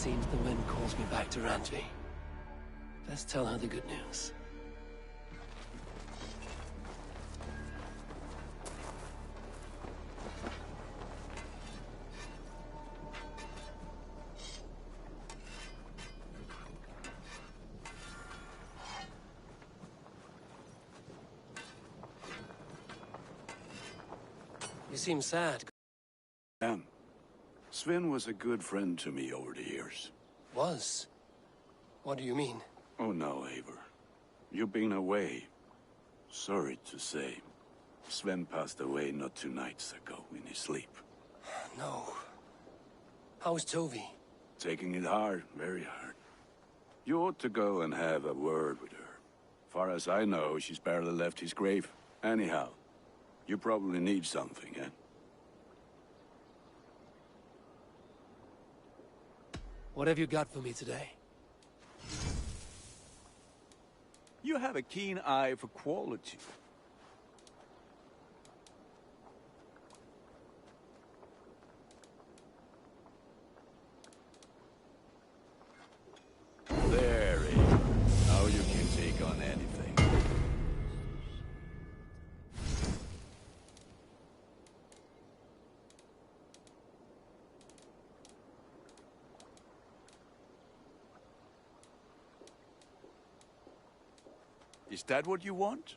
seems the wind calls me back to Randvi. Best tell her the good news. You seem sad. Sven was a good friend to me over the years. Was? What do you mean? Oh no, Eivor. You've been away. Sorry to say. Sven passed away not 2 nights ago in his sleep. No. How's Tovi? Taking it hard, very hard. You ought to go and have a word with her. Far as I know, she's barely left his grave. Anyhow, you probably need something, eh? What have you got for me today? You have a keen eye for quality. There, Abe. Now you can take on anything. Is that what you want?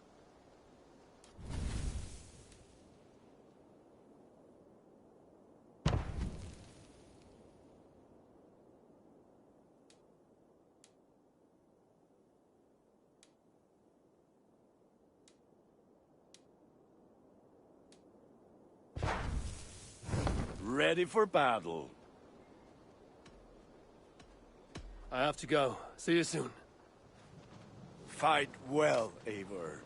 Ready for battle. I have to go. See you soon. Fight well, Eivor.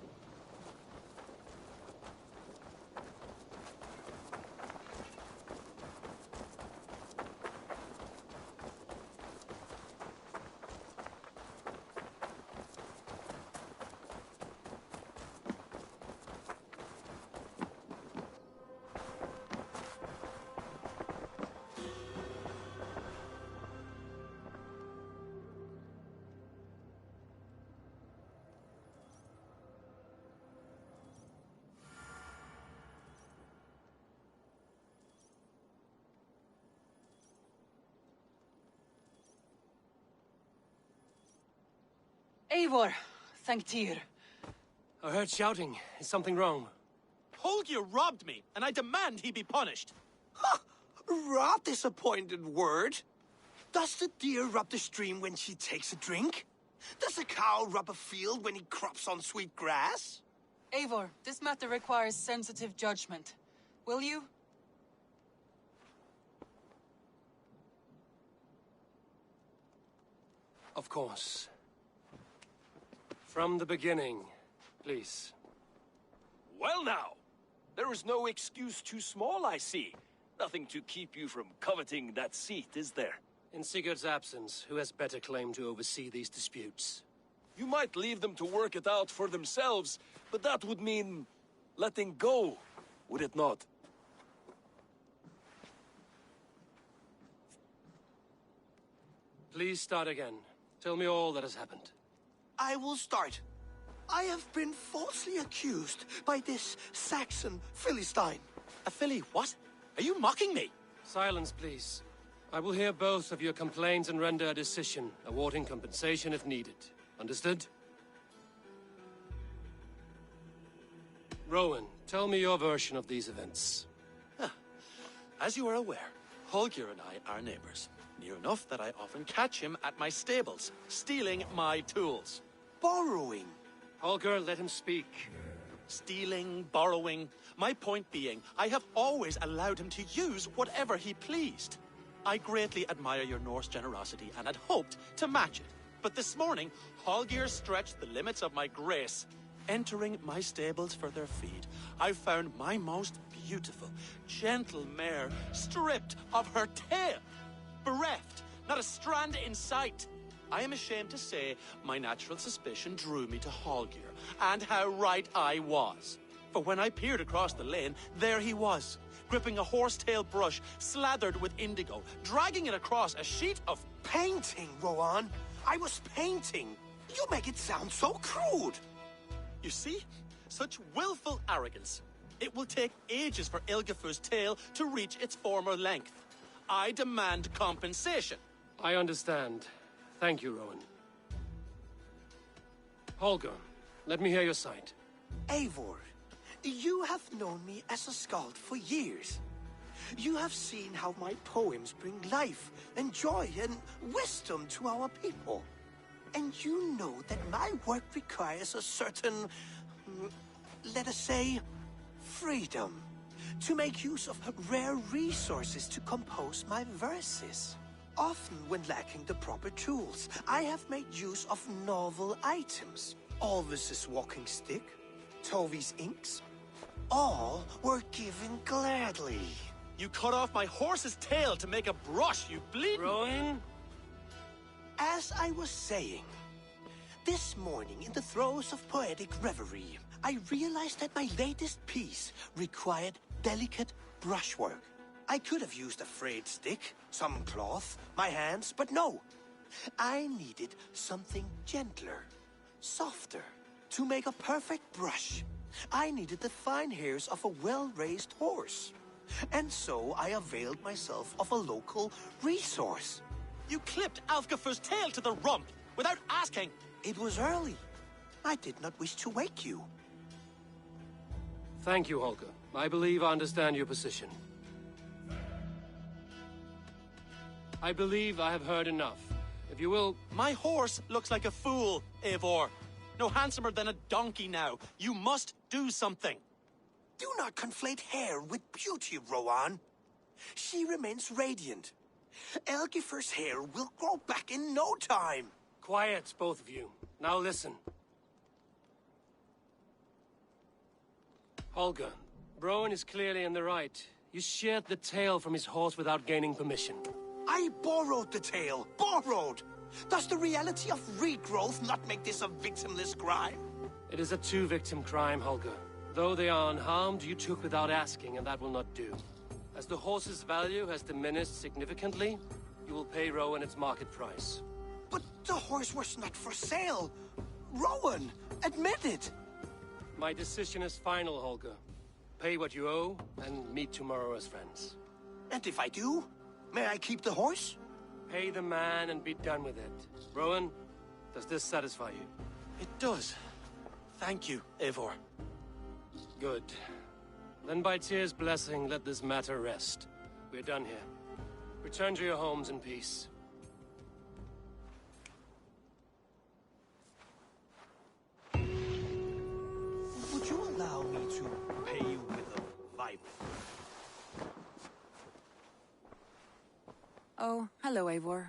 Eivor, thank Tyr. I heard shouting. Is something wrong? Holger robbed me, and I demand he be punished. Rot disappointed word. Does the deer rub the stream when she takes a drink? Does a cow rub a field when he crops on sweet grass? Eivor, this matter requires sensitive judgment. Will you? Of course. From the beginning, please. Well now, there is no excuse too small, I see. Nothing to keep you from coveting that seat, is there? In Sigurd's absence, who has better claim to oversee these disputes? You might leave them to work it out for themselves, but that would mean letting go, would it not? Please start again. Tell me all that has happened. I will start. I have been falsely accused by this Saxon Philistine. A filly what? Are you mocking me? Silence, please. I will hear both of your complaints and render a decision, awarding compensation if needed. Understood? Rowan, tell me your version of these events. As you are aware, Holger and I are neighbors. Near enough that I often catch him at my stables, stealing my tools. Borrowing. Holger, let him speak. Stealing, borrowing. My point being, I have always allowed him to use whatever he pleased. I greatly admire your Norse generosity and had hoped to match it. But this morning, Holger stretched the limits of my grace. Entering my stables for their feed, I found my most beautiful, gentle mare stripped of her tail. Bereft, not a strand in sight. I am ashamed to say my natural suspicion drew me to Holger, and how right I was. For when I peered across the lane, there he was, gripping a horsetail brush slathered with indigo, dragging it across a sheet of... Painting, Rowan. I was painting. You make it sound so crude. You see? Such willful arrogance. It will take ages for Ilgifu's tail to reach its former length. I demand compensation. I understand. Thank you, Rowan. Holger, let me hear your side. Eivor, you have known me as a skald for years. You have seen how my poems bring life and joy and wisdom to our people. And you know that my work requires a certain, let us say, freedom to make use of rare resources to compose my verses. Often when lacking the proper tools, I have made use of novel items. Alvis's walking stick, Tovi's inks, all were given gladly. You cut off my horse's tail to make a brush, you bleeding... Rowan? As I was saying, this morning in the throes of poetic reverie, I realized that my latest piece required delicate brushwork. I could have used a frayed stick, some cloth, my hands, but no. I needed something gentler, softer. To make a perfect brush, I needed the fine hairs of a well-raised horse. And so I availed myself of a local resource. You clipped Alfgafu's tail to the rump without asking. It was early. I did not wish to wake you. Thank you, Holger. I believe I understand your position. I believe I have heard enough. If you will... My horse looks like a fool, Eivor. No handsomer than a donkey now. You must do something. Do not conflate hair with beauty, Rowan. She remains radiant. Elgifer's hair will grow back in no time. Quiet, both of you. Now listen. Holger, Rowan is clearly in the right. You sheared the tail from his horse without gaining permission. I borrowed the tail. Borrowed! Does the reality of regrowth not make this a victimless crime? It is a two-victim crime, Holger. Though they are unharmed, you took without asking, and that will not do. As the horse's value has diminished significantly, you will pay Rowan its market price. But the horse was not for sale. Rowan, admit it. My decision is final, Holger. Pay what you owe, and meet tomorrow as friends. And if I do, may I keep the horse? Pay the man and be done with it. Rowan, does this satisfy you? It does. Thank you, Eivor. Good. Then by Tyr's blessing, let this matter rest. We're done here. Return to your homes in peace. Would you allow me to pay you with a vibe? Oh, hello, Eivor.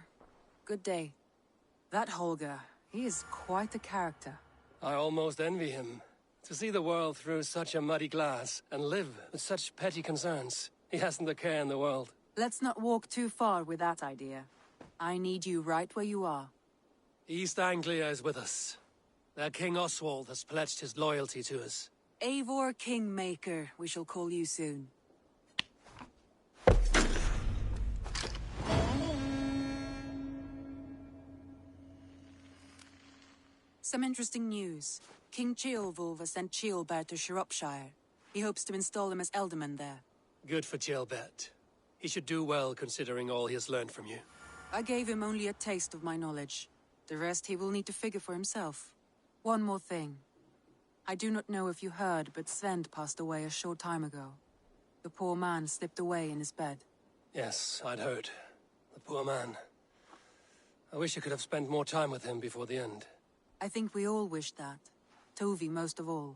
Good day. That Holger, he is quite a character. I almost envy him. To see the world through such a muddy glass, and live with such petty concerns. He hasn't a care in the world. Let's not walk too far with that idea. I need you right where you are. East Anglia is with us. Their King Oswald has pledged his loyalty to us. Eivor Kingmaker, we shall call you soon. Some interesting news. King Ceolwulf has sent Ceolbert to Shropshire. He hopes to install him as Elderman there. Good for Ceolbert. He should do well considering all he has learned from you. I gave him only a taste of my knowledge. The rest he will need to figure for himself. One more thing. I do not know if you heard, but Sven passed away a short time ago. The poor man slipped away in his bed. Yes, I'd heard. The poor man. I wish I could have spent more time with him before the end. I think we all wish that. Tovi most of all.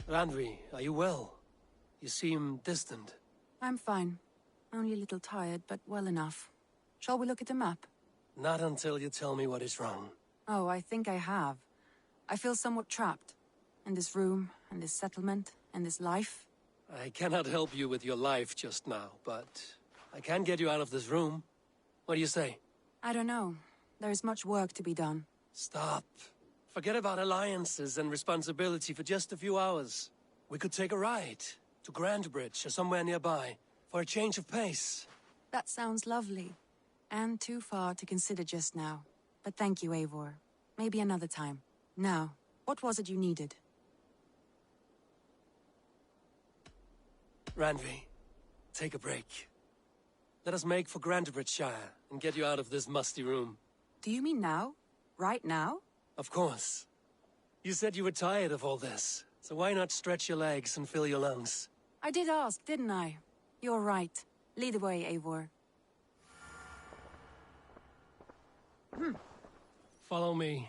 Randvi, are you well? You seem distant. I'm fine. Only a little tired, but well enough. Shall we look at the map? Not until you tell me what is wrong. Oh, I think I have. I feel somewhat trapped. In this room, in this settlement, in this life. I cannot help you with your life just now, but I can get you out of this room. What do you say? I don't know. There is much work to be done. Stop. Forget about alliances and responsibility for just a few hours. We could take a ride to Grandbridge or somewhere nearby for a change of pace. That sounds lovely. And too far to consider just now. But thank you, Eivor. Maybe another time. Now, what was it you needed? Randvi, take a break. Let us make for Grandbridgeshire and get you out of this musty room. Do you mean now? Right now? Of course. You said you were tired of all this, so why not stretch your legs and fill your lungs? I did ask, didn't I? You're right. Lead the way, Eivor. Follow me.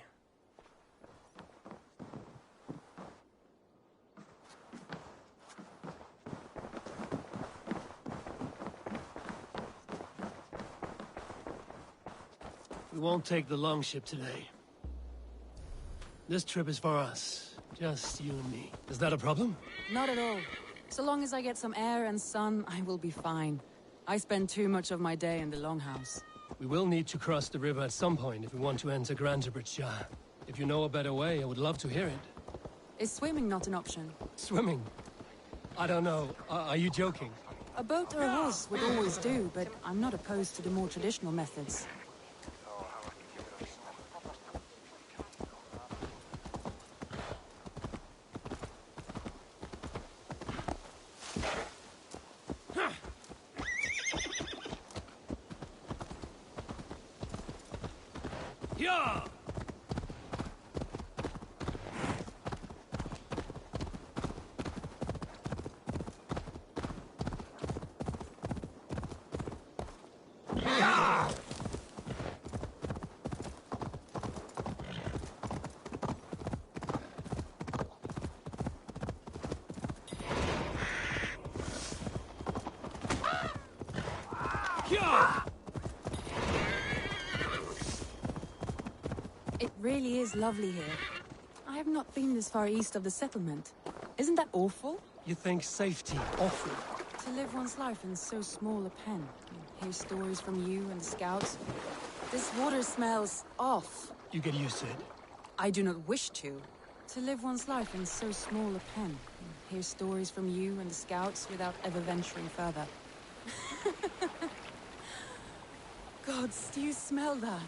We won't take the longship today. This trip is for us. Just you and me. Is that a problem? Not at all. So long as I get some air and sun, I will be fine. I spend too much of my day in the longhouse. We will need to cross the river at some point if we want to enter Grandbridgeshire. If you know a better way, I would love to hear it. Is swimming not an option? Swimming? I don't know. Are you joking? A boat or a horse would always do, but I'm not opposed to the more traditional methods. Yeah! It really is lovely here. I have not been this far east of the settlement. Isn't that awful? You think safety awful? To live one's life in so small a pen. Hear stories from you and the scouts. This water smells off. You get used to it. I do not wish to. To live one's life in so small a pen. Hear stories from you and the scouts without ever venturing further. Gods, do you smell that?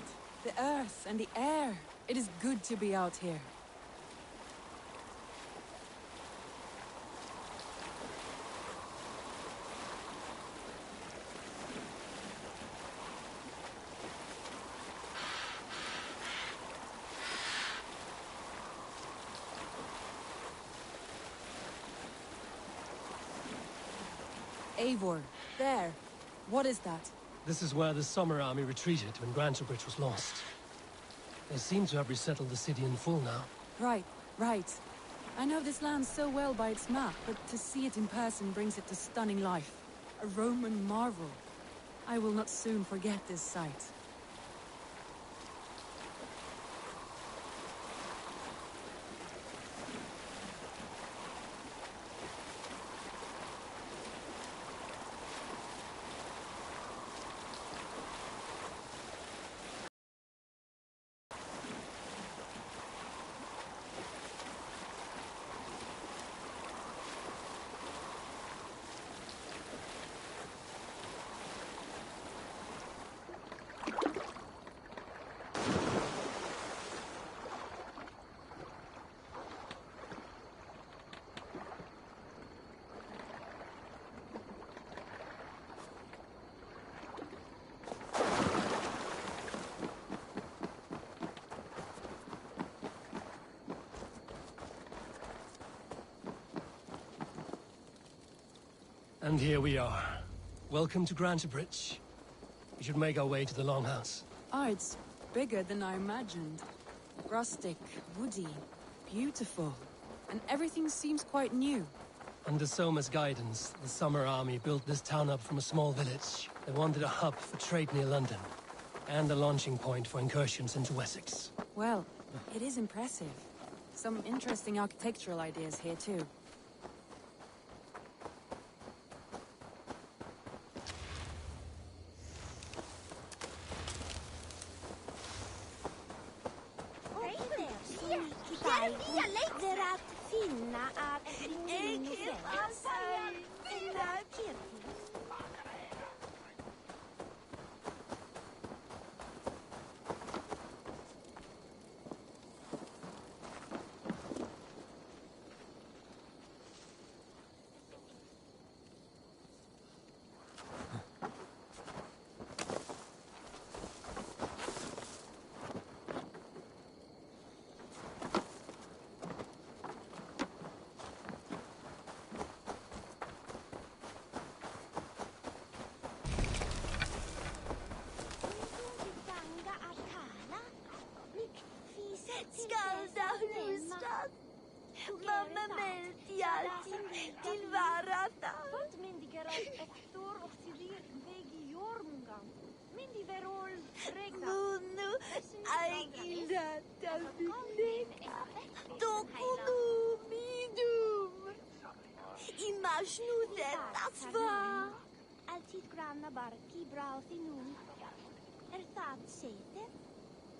The earth and the air. It is good to be out here. Eivor, there. What is that? This is where the Summer Army retreated when Grantebridge was lost. They seem to have resettled the city in full now. Right, right. I know this land so well by its map, but to see it in person brings it to stunning life. A Roman marvel. I will not soon forget this sight. And here we are. Welcome to Grantebridge. We should make our way to the Longhouse. Ah, it's bigger than I imagined. Rustic, woody, beautiful. And everything seems quite new. Under Soma's guidance, the Summer Army built this town up from a small village. They wanted a hub for trade near London, and a launching point for incursions into Wessex. Well, it is impressive. Some interesting architectural ideas here, too. Alltid granna barki bra finun. Tad sete.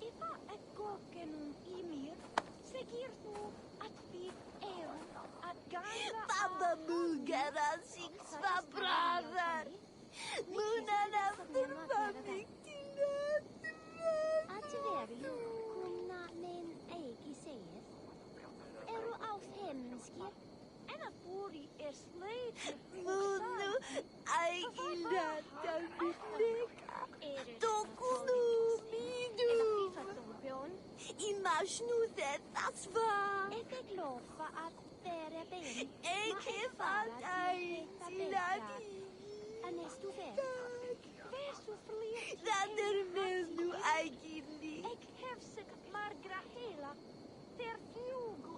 Ifa ekokenun imir. Segirtu at fi eru at ganga. Baba Mugara six for brother. Munana At veri kunna men eigi segir. Eru á hemskir. En að búri sleitir. Munu aigila tabileka. Tokunu midum. Imaginu that's var. Ek lofa at vere ben. Eke fatai siladi. Anestu ver. Versu verliert. Dat mesmo aigili. Ek hefsek margra hela. Ter flugu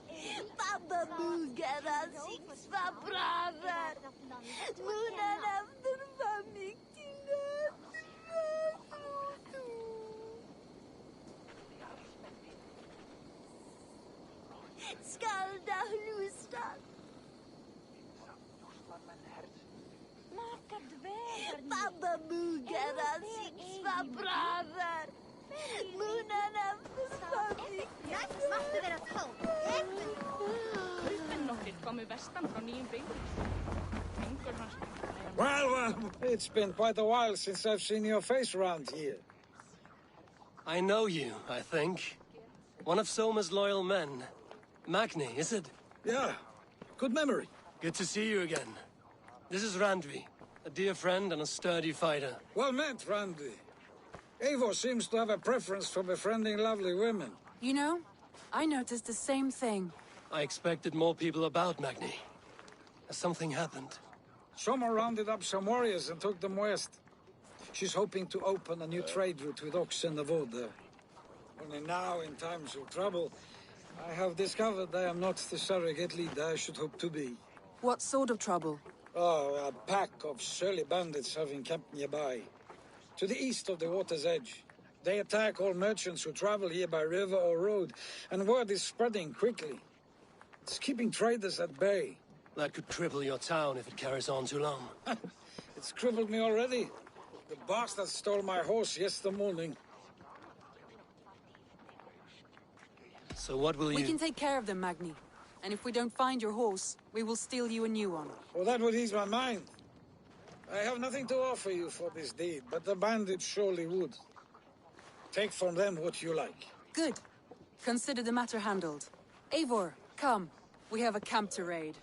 Baba Mugara six for brother. Munana Skalda hlustar. Baba Mugara six for brother. Munana Well, it's been quite a while since I've seen your face around here. I know you, I think. One of Soma's loyal men. Magni, is it? Yeah, good memory. Good to see you again. This is Randvi, a dear friend and a sturdy fighter. Well met, Randy. Eivor seems to have a preference for befriending lovely women. You know, I noticed the same thing. I expected more people about Magni. Has something happened? Soma rounded up some warriors and took them west. She's hoping to open a new trade route with Ox and the Wood there. Only now, in times of trouble, I have discovered I am not the surrogate leader I should hope to be. What sort of trouble? Oh, a pack of surly bandits have encamped nearby. To the east of the water's edge. They attack all merchants who travel here by river or road, and word is spreading quickly. It's keeping traders at bay. That could cripple your town if it carries on too long. It's crippled me already. The bastard stole my horse yesterday morning. So what will We can take care of them, Magni. And if we don't find your horse, we will steal you a new one. Well, that would ease my mind. I have nothing to offer you for this deed, but the bandits surely would. Take from them what you like. Good. Consider the matter handled. Eivor, come. We have a camp to raid.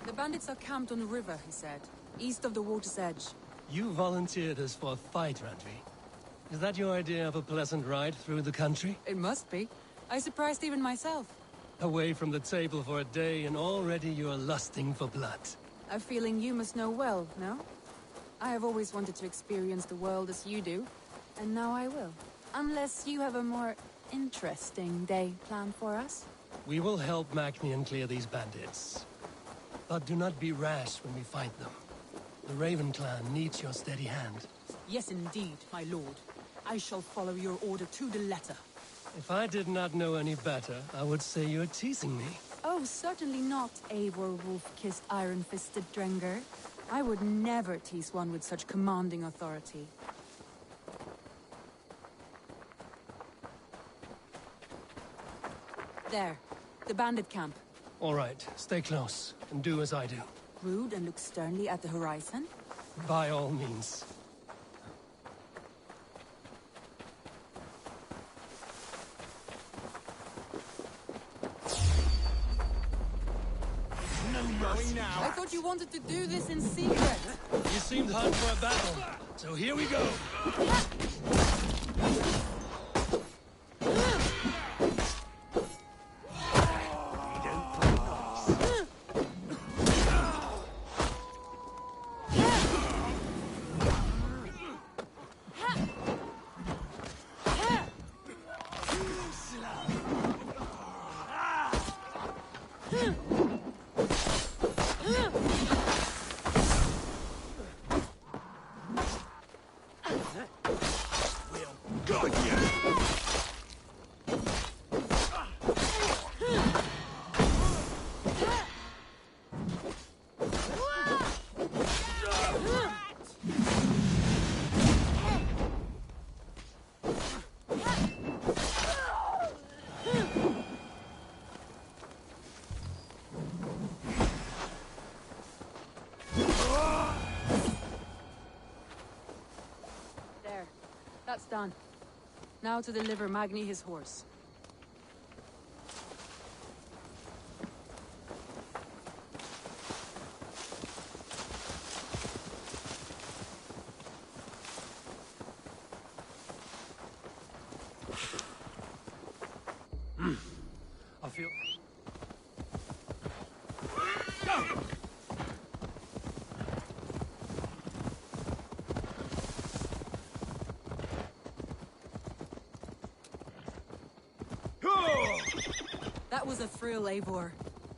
The bandits are camped on the river, he said, east of the water's edge. You volunteered us for a fight, Randvi. Is that your idea of a pleasant ride through the country? It must be. I surprised even myself. Away from the table for a day and already you're lusting for blood. A feeling you must know well, no? I have always wanted to experience the world as you do, and now I will. Unless you have a more interesting day planned for us? We will help Magni and clear these bandits. But do not be rash when we fight them. The Raven clan needs your steady hand. Yes, indeed, my lord. I shall follow your order to the letter. If I did not know any better, I would say you're teasing me. Oh, certainly not, Eivor wolf-kissed iron-fisted Drenger. I would never tease one with such commanding authority. There, the bandit camp. All right, stay close, and do as I do. Rude and look sternly at the horizon? By all means. I thought you wanted to do this in secret. You seemed hot for a battle, so here we go. That's done. Now to deliver Magni his horse. I feel... That was a thrill, Eivor.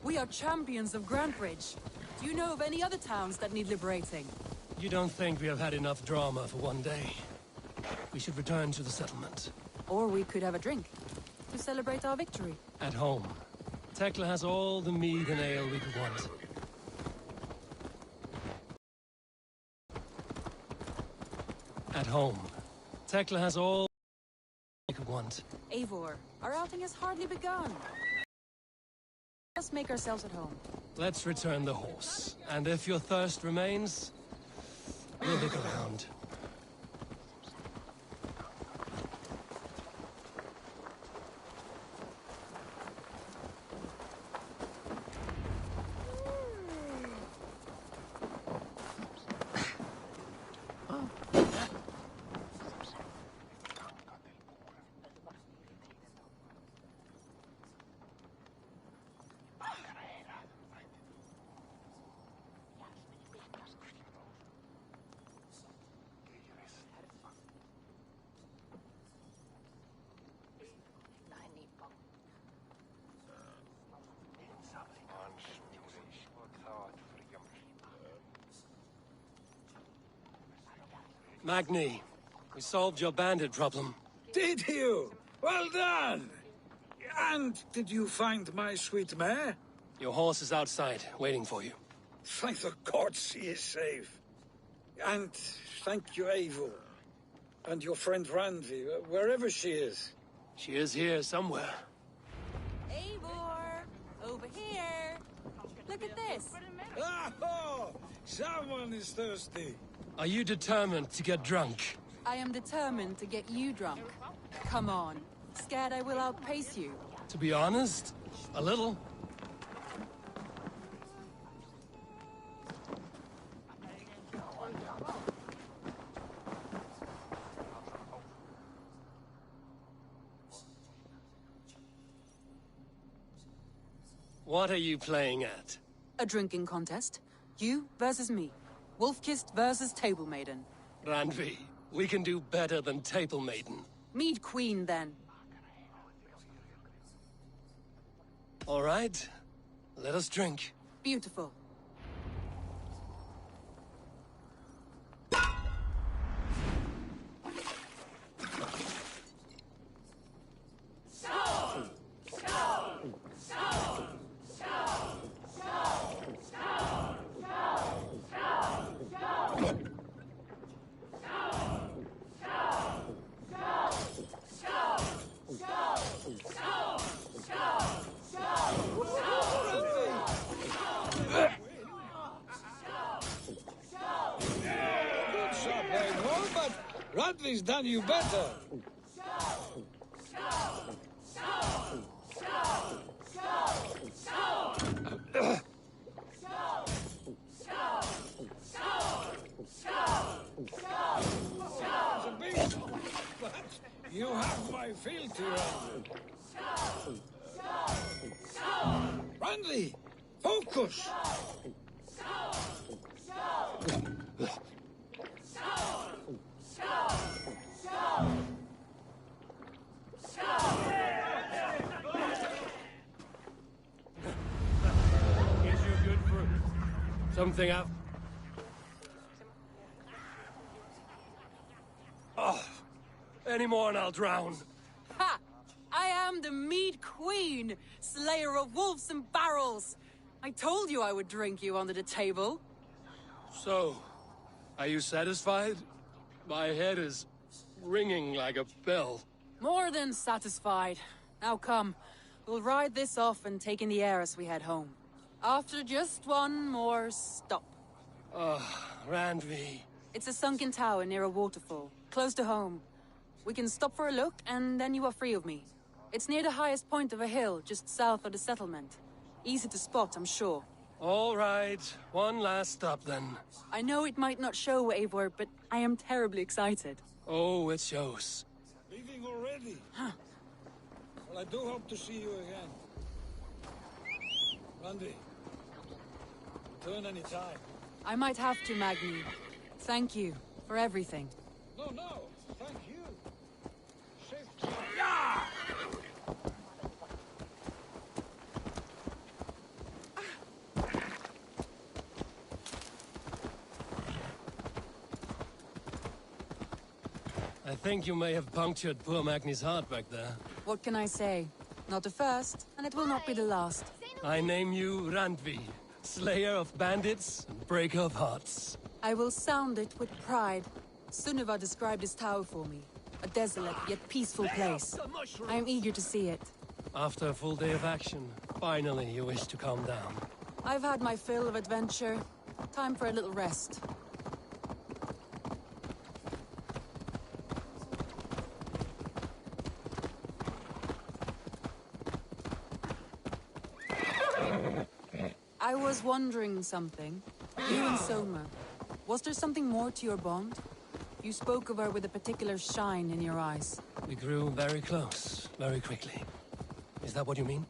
We are champions of Grantbridge. Do you know of any other towns that need liberating? You don't think we have had enough drama for one day? We should return to the settlement. Or we could have a drink, to celebrate our victory. At home. Tekla has all the mead and ale we could want. At home. Tekla has all we could want. Eivor, our outing has hardly begun. Let's make ourselves at home. Let's return the horse. And if your thirst remains, we'll look around. Magni, we solved your bandit problem. Did you? Well done! And did you find my sweet mare? Your horse is outside, waiting for you. Thank the gods he is safe. And thank you, Eivor. And your friend Randvi, wherever she is. She is here somewhere. Eivor! Over here! Look at this! Oh! Someone is thirsty. Are you determined to get drunk? I am determined to get you drunk. Come on. Scared I will outpace you? To be honest, a little. What are you playing at? A drinking contest. You versus me. Wolf-kissed versus Table Maiden. Randvi, we can do better than Table Maiden. Mead Queen, then. All right, let us drink. Beautiful. Radley's done you better. It's a beast, but you have my fealty, Randy. Randy, focus! Here's your good fruit. Something up. Oh, any more and I'll drown. Ha! I am the Mead Queen, slayer of wolves and barrels. I told you I would drink you under the table. So, are you satisfied? My head is ringing like a bell. More than satisfied. Now come, we'll ride this off and take in the air as we head home. After just one more stop. Randvi. It's a sunken tower near a waterfall, close to home. We can stop for a look, and then you are free of me. It's near the highest point of a hill, just south of the settlement. Easy to spot, I'm sure. All right, one last stop then. I know it might not show, Eivor, but I am terribly excited. Oh, it shows. Leaving already? Huh. Well, I do hope to see you again. Randy, return any time. I might have to, Magni. Thank you for everything. No, thank you. Safety. I think you may have punctured poor Magni's heart back there. What can I say? Not the first, and it will not be the last. I name you Randvi, slayer of bandits and breaker of hearts. I will sound it with pride. Sunniva described this tower for me. A desolate yet peaceful place. I am eager to see it. After a full day of action, finally you wish to calm down. I've had my fill of adventure. Time for a little rest. I was wondering something. You and Soma. Was there something more to your bond? You spoke of her with a particular shine in your eyes. We grew very close, very quickly. Is that what you mean?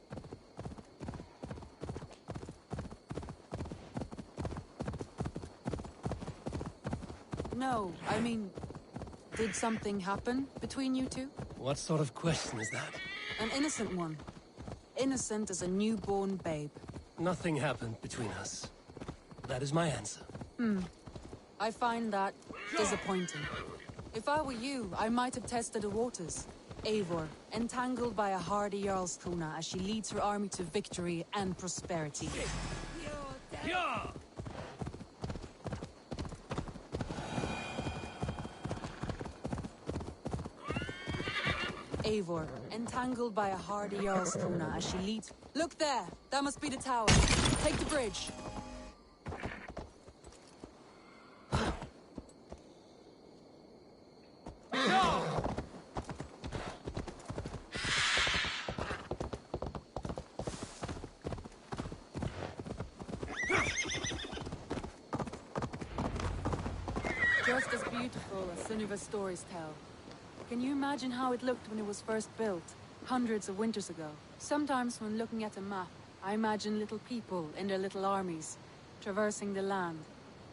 No, I mean... Did something happen between you two? What sort of question is that? An innocent one. Innocent as a newborn babe. Nothing happened between us. That is my answer. I find that disappointing. If I were you, I might have tested the waters. Eivor, entangled by a hardy Jarlskona as she leads her army to victory and prosperity. Yeah! Eivor, entangled by a hardy Jarlskona as she leads... Look there! That must be the tower. Take the bridge. Just as beautiful as Sunniva's stories tell. Can you imagine how it looked when it was first built, hundreds of winters ago? Sometimes when looking at a map, I imagine little people in their little armies, traversing the land.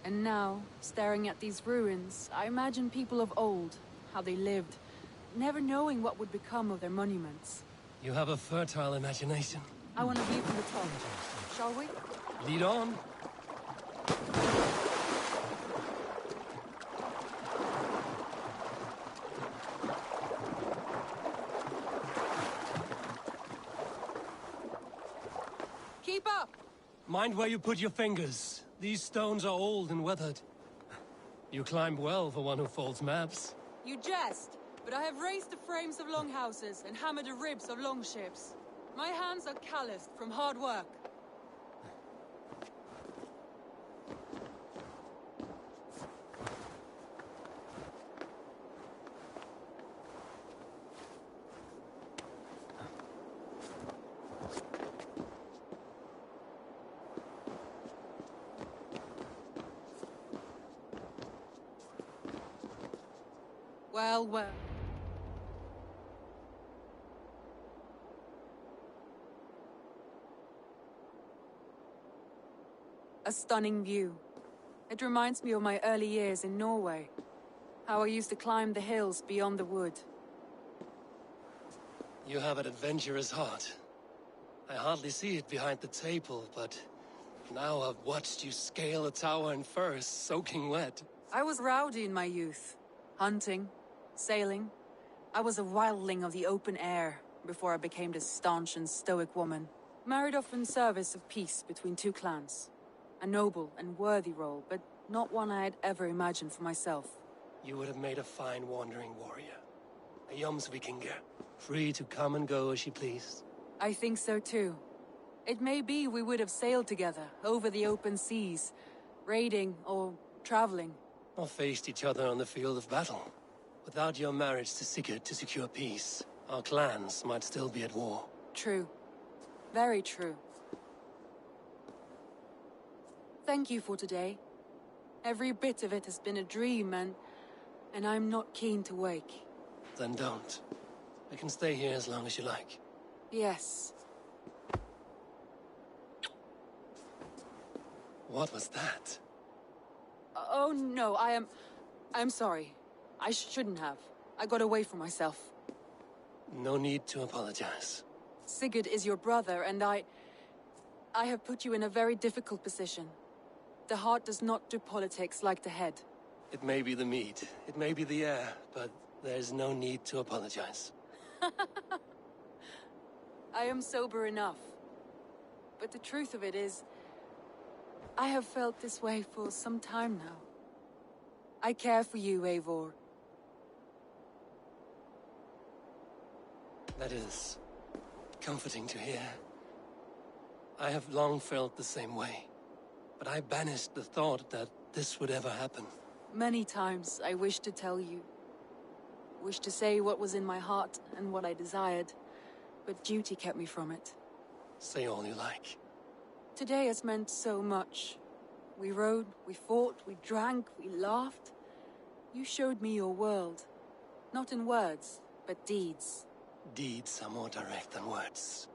And now, staring at these ruins, I imagine people of old, how they lived, never knowing what would become of their monuments. You have a fertile imagination. I want to view from the top. Shall we? Lead on. Keep up! Mind where you put your fingers. These stones are old and weathered. You climbed well for one who folds maps. You jest, but I have raised the frames of longhouses and hammered the ribs of longships. My hands are calloused from hard work. Well, well. A stunning view. It reminds me of my early years in Norway. How I used to climb the hills beyond the wood. You have an adventurous heart. I hardly see it behind the table, but now I've watched you scale a tower in furs, soaking wet. I was rowdy in my youth. Hunting, sailing. I was a wildling of the open air before I became this staunch and stoic woman. Married off in service of peace between two clans. A noble and worthy role, but not one I had ever imagined for myself. You would have made a fine wandering warrior. A Jomsvikinger, free to come and go as she pleased. I think so too. It may be we would have sailed together over the open seas, raiding or traveling. Or faced each other on the field of battle. Without your marriage to Sigurd to secure peace, our clans might still be at war. True. Very true. Thank you for today. Every bit of it has been a dream, and I'm not keen to wake. Then don't. I can stay here as long as you like. Yes. What was that? Oh no, I'm sorry. I shouldn't have. I got away from myself. No need to apologize. Sigurd is your brother, and I have put you in a very difficult position. The heart does not do politics like the head. It may be the meat, it may be the air, but there's no need to apologize. I am sober enough. But the truth of it is, I have felt this way for some time now. I care for you, Eivor. That is comforting to hear. I have long felt the same way, but I banished the thought that this would ever happen. Many times I wished to tell you. Wished to say what was in my heart and what I desired, but duty kept me from it. Say all you like. Today has meant so much. We rode, we fought, we drank, we laughed. You showed me your world. Not in words, but deeds. Deeds are more direct than words.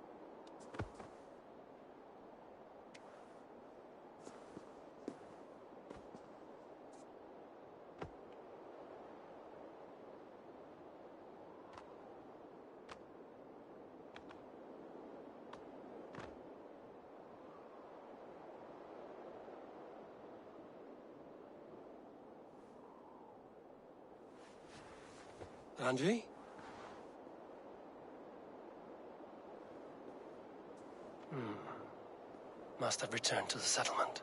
Andrei? Must have returned to the settlement.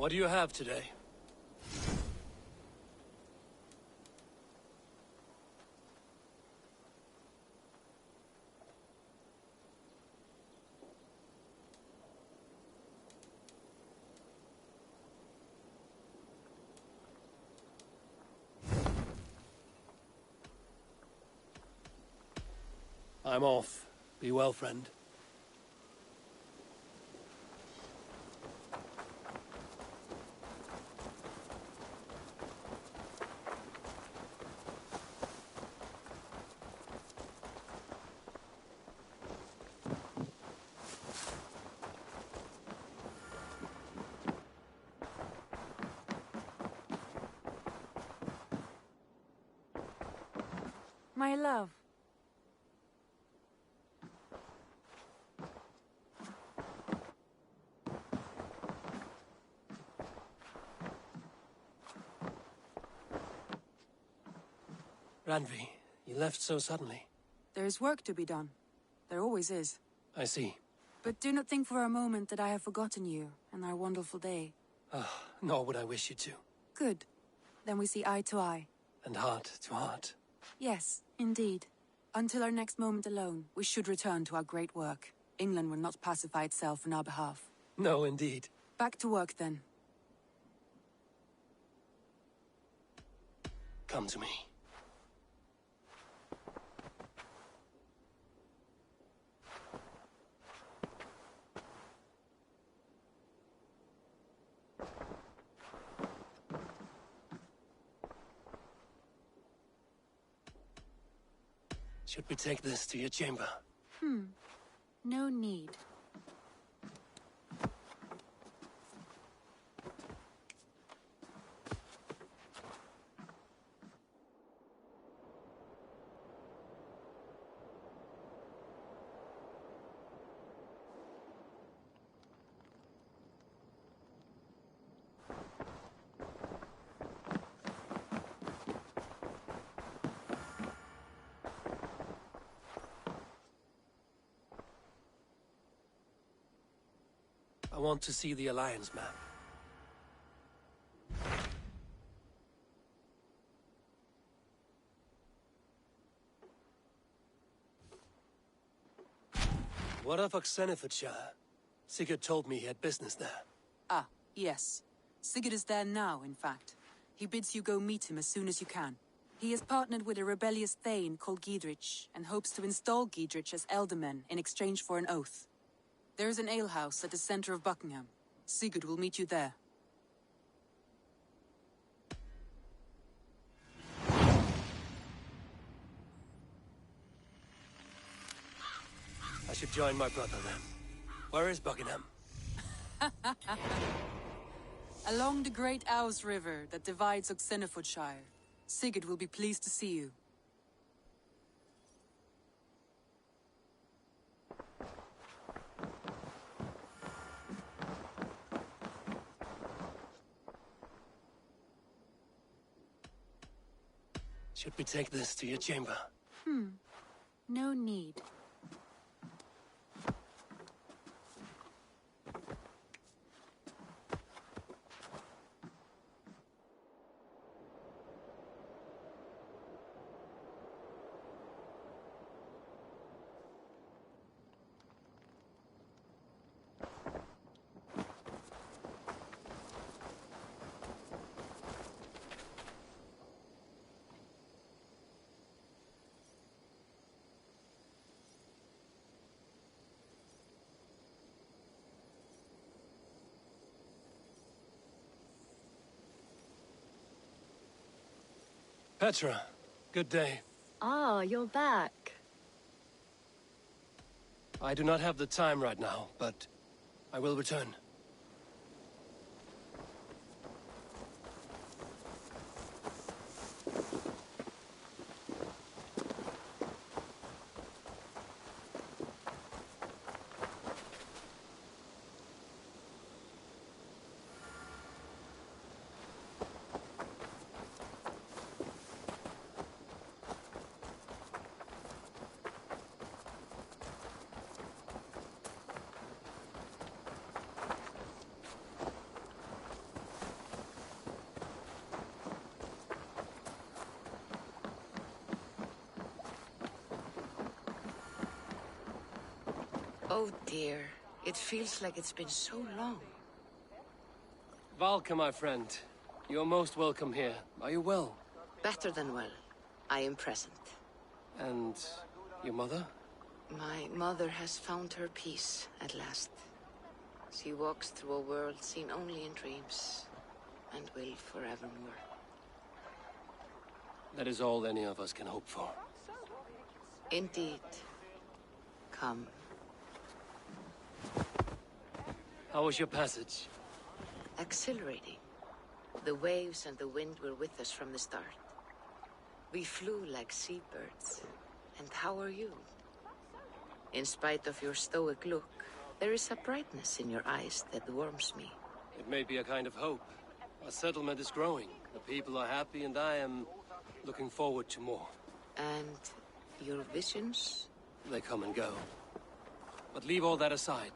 What do you have today? I'm off. Be well, friend. My love. Randvi, you left so suddenly. There is work to be done. There always is. I see. But do not think for a moment that I have forgotten you and our wonderful day. Nor would I wish you to. Good. Then we see eye to eye. And heart to heart. Yes, indeed. Until our next moment alone, we should return to our great work. England will not pacify itself on our behalf. No, indeed. Back to work, then. Come to me. Should we take this to your chamber? No need. I want to see the Alliance map. What of Oxenfordshire? Sigurd told me he had business there. Ah, yes. Sigurd is there now, in fact. He bids you go meet him as soon as you can. He has partnered with a rebellious thane called Giedrich, and hopes to install Giedrich as elderman in exchange for an oath. There is an alehouse at the center of Buckingham. Sigurd will meet you there. I should join my brother then. Where is Buckingham? Along the great Ouse River that divides Oxenfordshire. Sigurd will be pleased to see you. Should we take this to your chamber? No need. Petra, good day. Ah, you're back. I do not have the time right now, but I will return. Oh dear. It feels like it's been so long. Valka, my friend. You're most welcome here. Are you well? Better than well. I am present. And your mother? My mother has found her peace at last. She walks through a world seen only in dreams, and will forevermore. That is all any of us can hope for. Indeed. Come. How was your passage? Exhilarating. The waves and the wind were with us from the start. We flew like seabirds. And how are you? In spite of your stoic look, there is a brightness in your eyes that warms me. It may be a kind of hope. Our settlement is growing. The people are happy, and I am looking forward to more. And your visions? They come and go. But leave all that aside.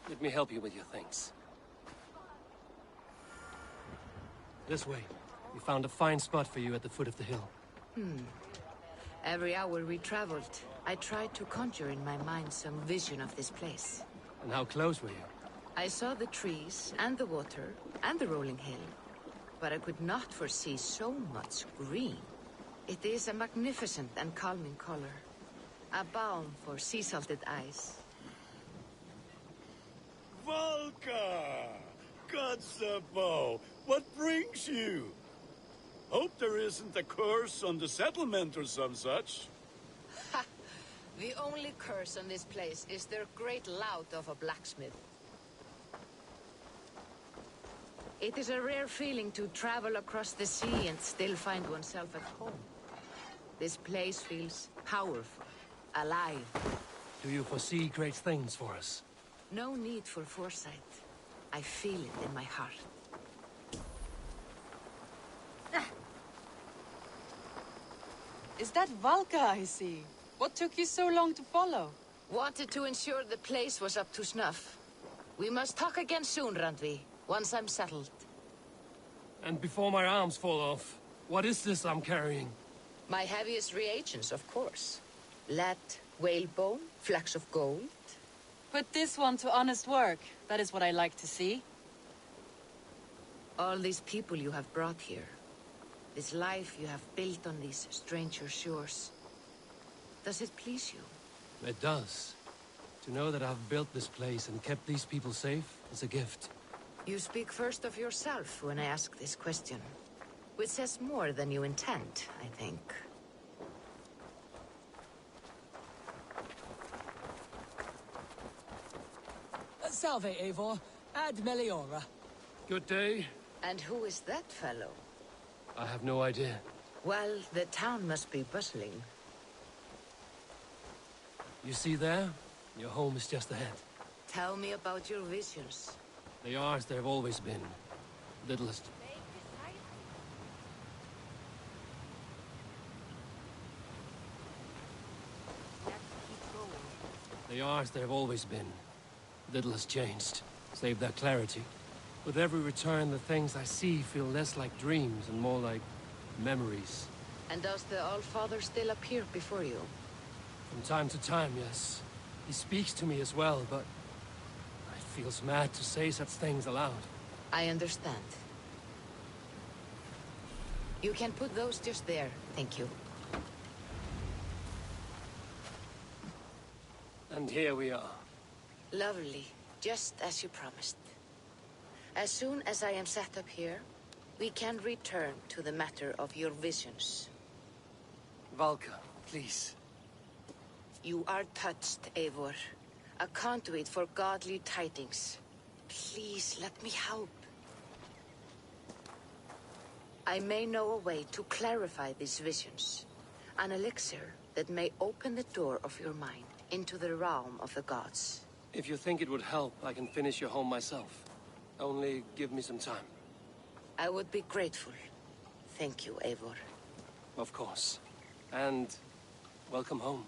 Let me help you with your things. This way. We found a fine spot for you at the foot of the hill. Every hour we traveled, I tried to conjure in my mind some vision of this place. And how close were you? I saw the trees, and the water, and the rolling hill. But I could not foresee so much green. It is a magnificent and calming color. A balm for sea-salted eyes. Valka! Kotzebo! What brings you? Hope there isn't a curse on the settlement or some such. Ha! The only curse on this place is their great lout of a blacksmith. It is a rare feeling to travel across the sea and still find oneself at home. This place feels powerful, alive. Do you foresee great things for us? No need for foresight. I feel it in my heart. Is that Valka I see? What took you so long to follow? Wanted to ensure the place was up to snuff. We must talk again soon, Randvi, once I'm settled. And before my arms fall off, what is this I'm carrying? My heaviest reagents, of course. Lead, whalebone, flecks of gold. Put this one to honest work. That is what I like to see. All these people you have brought here. This life you have built on these stranger shores. Does it please you? It does. To know that I've built this place and kept these people safe is a gift. You speak first of yourself when I ask this question. Which says more than you intend, I think. Salve, Eivor. Ad Meliora. Good day. And who is that fellow? I have no idea. Well, the town must be bustling. You see there? Your home is just ahead. Tell me about your visions. They are as they have always been. Littlest. They are as they have always been. Little has changed, save their clarity. With every return, the things I see feel less like dreams and more like memories. And does the Allfather still appear before you? From time to time, yes. He speaks to me as well, but it feels mad to say such things aloud. I understand. You can put those just there, thank you. And here we are. Lovely, just as you promised. As soon as I am set up here, we can return to the matter of your visions. Valka, please. You are touched, Eivor. A conduit for godly tidings. Please, let me help. I may know a way to clarify these visions. An elixir that may open the door of your mind into the realm of the gods. If you think it would help, I can finish your home myself. Only give me some time. I would be grateful. Thank you, Eivor. Of course. And welcome home.